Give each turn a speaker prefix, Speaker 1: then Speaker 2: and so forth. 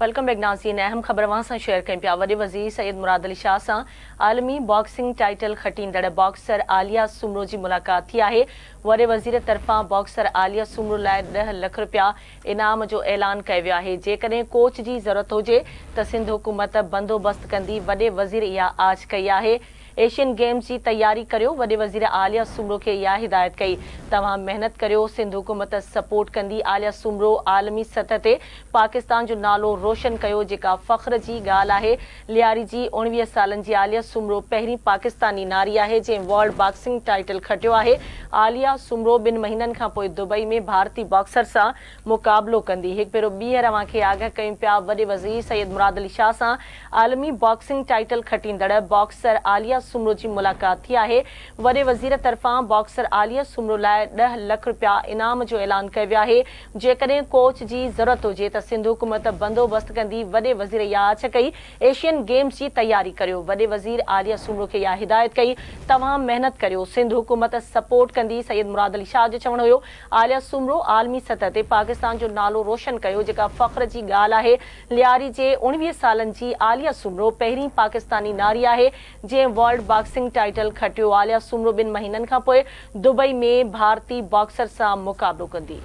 Speaker 1: Welcome back नाज़रीन। अहम ख़बर सां शेयर कयूं पिया। वॾे वज़ीर सैयद मुराद अली शाह सां आलमी बॉक्सिंग टाइटल खटींदड़ बॉक्सर आलिया सुमरो जी मुलाक़ात थी आहे। वॾे वज़ीर तरफ़ां बॉक्सर आलिया सुमरो लाइ 10 लाख रुपया इनाम जो ऐलान कयो वियो आहे। जेकॾहिं कोच जी ज़रूरत हुजे त सिंध हुकूमत बंदोबस्त कंदी। वॾे वज़ीर इहा आछ कई आहे। एशियन गेम्स की तैयारी करियो। वॾे वज़ीर आलिया सुमरो खे इहा हिदायत कई। तव्हां मेहनत करियो, सिंध हुकूमत सपोर्ट कंदी। आलिया सुमरो आलमी सतह ते पाकिस्तान जो नालो रोशन कयो, जेका फ़ख्र जी ॻाल्हि आहे। लियारी जी 19 सालनि जी आलिया सुमरो पहिरीं पाकिस्तानी नारी आहे जंहिं वर्ल्ड बॉक्सिंग टाइटल खटियो आहे। आलिया सुमरो 2 महीननि खां पोइ दुबई में भारतीय बॉक्सर सां मुक़ाबिलो कंदी। हिकु भेरो ॿीहर अव्हां खे आगाह कयूं पिया। वॾे वज़ीर सैयद मुराद अली शाह सां आलमी बॉक्सिंग टाइटल खटींदड़ बॉक्सर आलिया सुमरो जी मुलाक़ात थी आहे। वॾे वज़ीर तरफ़ां बॉक्सर आलिया सुमरो लाइ 10 लाख रुपया इनाम जो ऐलान कयो वियो आहे। जेकॾहिं कोच जी ज़रूरत हुजे त सिंध हुकूमत बंदोबस्त कंदी। वॾे वज़ीर इहा आछ कई। एशियन गेम्स की तैयारी करियो। वॾे वज़ीर आलिया सुमरो खे इहा हिदायत कई। तव्हां मेहनत करियो, सिंध हुकूमत सपोर्ट कंदी। सैयद मुराद अली शाह जो चवणु हुयो आलिया सुमरो आलमी सतह ते पाकिस्तान जो नालो रोशन कयो, जेका फ़ख्र जी ॻाल्हि आहे। लियारी जे 19 सालनि जी आलिया सुमरो पहिरीं पाकिस्तानी नारी आहे जंहिं वर्ल्ड बॉक्सिंग टाइटल खटियो। आलिया सुमरो 2 महीननि खां पोइ दुबई में भारतीय बॉक्सर सां मुक़ाबिलो कंदी।